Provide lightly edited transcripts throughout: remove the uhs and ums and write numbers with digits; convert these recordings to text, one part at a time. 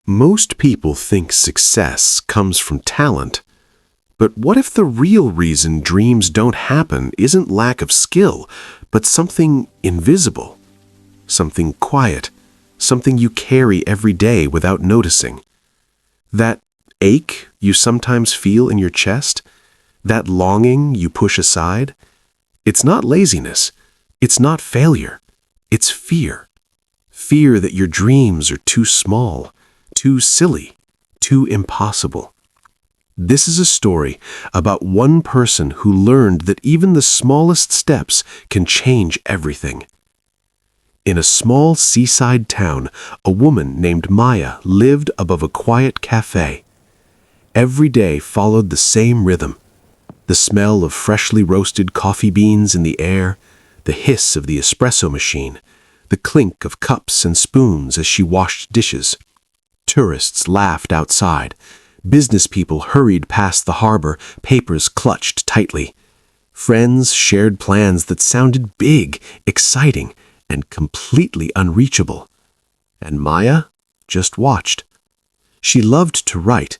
Most people think success comes from talent. But what if the real reason dreams don't happen isn't lack of skill, but something invisible? Something quiet, something you carry every day without noticing. That ache you sometimes feel in your chest, that longing you push aside, it's not laziness, it's not failure, it's fear. Fear that your dreams are too small, too silly, too impossible. This is a story about one person who learned that even the smallest steps can change everything. In a small seaside town, a woman named Maya lived above a quiet cafe. Every day followed the same rhythm. The smell of freshly roasted coffee beans in the air, the hiss of the espresso machine, the clink of cups and spoons as she washed dishes. Tourists laughed outside. Business people hurried past the harbor, papers clutched tightly. Friends shared plans that sounded big, exciting, and completely unreachable. And Maya just watched. She loved to write.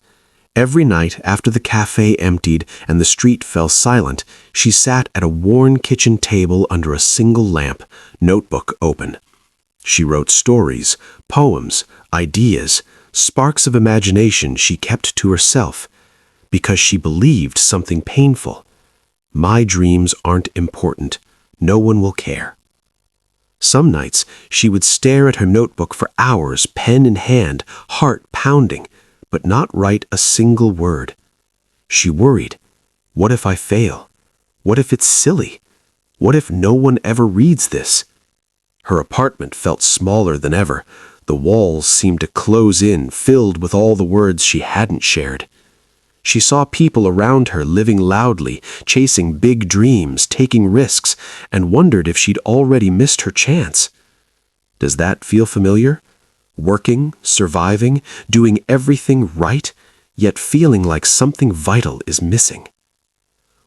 Every night after the cafe emptied and the street fell silent, she sat at a worn kitchen table under a single lamp, notebook open. She wrote stories, poems, ideas, sparks of imagination she kept to herself, because she believed something painful. My dreams aren't important. No one will care. Some nights, she would stare at her notebook for hours, pen in hand, heart pounding, but not write a single word. She worried, what if I fail? What if it's silly? What if no one ever reads this? Her apartment felt smaller than ever. The walls seemed to close in, filled with all the words she hadn't shared. She saw people around her living loudly, chasing big dreams, taking risks, and wondered if she'd already missed her chance. Does that feel familiar? Working, surviving, doing everything right, yet feeling like something vital is missing.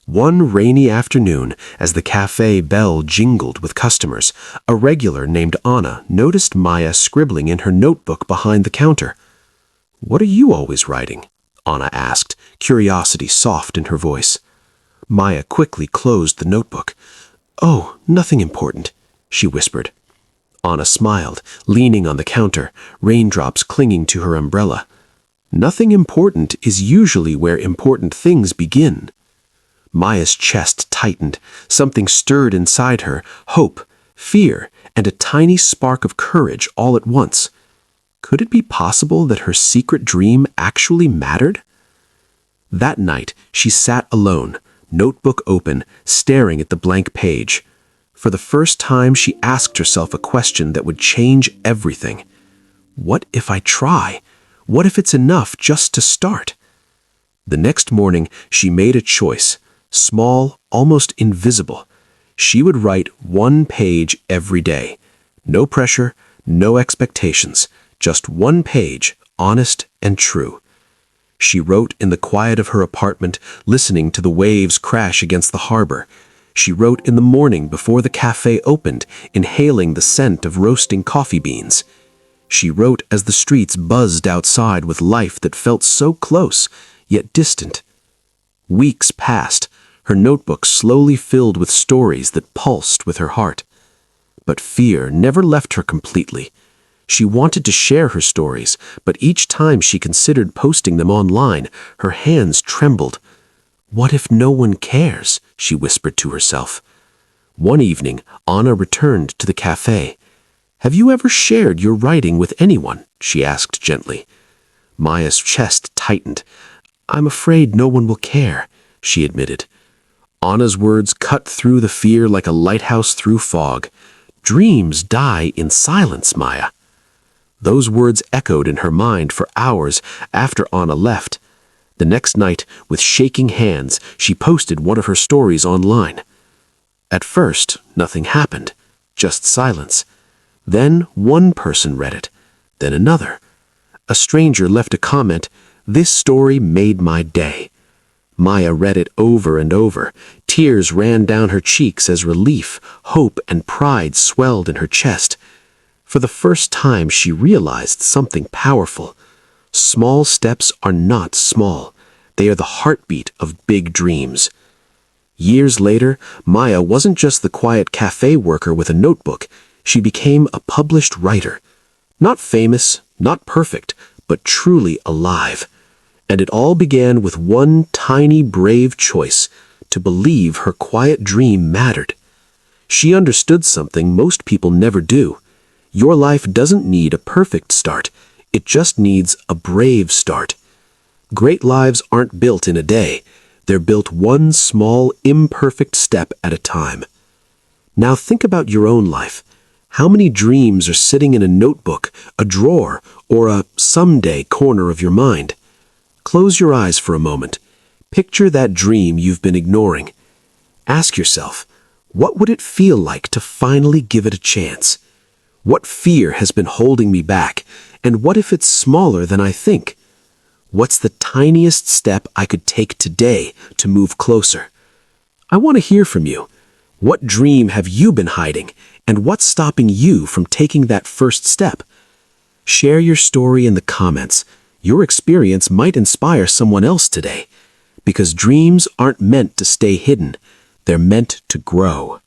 One rainy afternoon, as the cafe bell jingled with customers, a regular named Anna noticed Maya scribbling in her notebook behind the counter. "What are you always writing?" Anna asked, curiosity soft in her voice. Maya quickly closed the notebook. "Oh, nothing important," she whispered. Anna smiled, leaning on the counter, raindrops clinging to her umbrella. Nothing important is usually where important things begin. Maya's chest tightened. Something stirred inside her, hope, fear, and a tiny spark of courage all at once. Could it be possible that her secret dream actually mattered? That night, she sat alone, notebook open, staring at the blank page. For the first time, she asked herself a question that would change everything. What if I try? What if it's enough just to start? The next morning, she made a choice. Small, almost invisible. She would write one page every day. No pressure, no expectations. Just one page, honest and true. She wrote in the quiet of her apartment, listening to the waves crash against the harbor. She wrote in the morning before the cafe opened, inhaling the scent of roasting coffee beans. She wrote as the streets buzzed outside with life that felt so close, yet distant. Weeks passed. Her notebook slowly filled with stories that pulsed with her heart. But fear never left her completely. She wanted to share her stories, but each time she considered posting them online, her hands trembled. "What if no one cares?" she whispered to herself. One evening, Anna returned to the cafe. "Have you ever shared your writing with anyone?" she asked gently. Maya's chest tightened. "I'm afraid no one will care," she admitted. Anna's words cut through the fear like a lighthouse through fog. "Dreams die in silence, Maya." Those words echoed in her mind for hours after Anna left. The next night, with shaking hands, she posted one of her stories online. At first, nothing happened, just silence. Then one person read it, then another. A stranger left a comment, "This story made my day." Maya read it over and over. Tears ran down her cheeks as relief, hope, and pride swelled in her chest. For the first time, she realized something powerful. Small steps are not small. They are the heartbeat of big dreams. Years later, Maya wasn't just the quiet cafe worker with a notebook. She became a published writer. Not famous, not perfect, but truly alive. And it all began with one tiny, brave choice: to believe her quiet dream mattered. She understood something most people never do. Your life doesn't need a perfect start. It just needs a brave start. Great lives aren't built in a day. They're built one small, imperfect step at a time. Now think about your own life. How many dreams are sitting in a notebook, a drawer, or a someday corner of your mind? Close your eyes for a moment. Picture that dream you've been ignoring. Ask yourself, what would it feel like to finally give it a chance? What fear has been holding me back? And what if it's smaller than I think? What's the tiniest step I could take today to move closer? I want to hear from you. What dream have you been hiding, and what's stopping you from taking that first step? Share your story in the comments. Your experience might inspire someone else today. Because dreams aren't meant to stay hidden. They're meant to grow.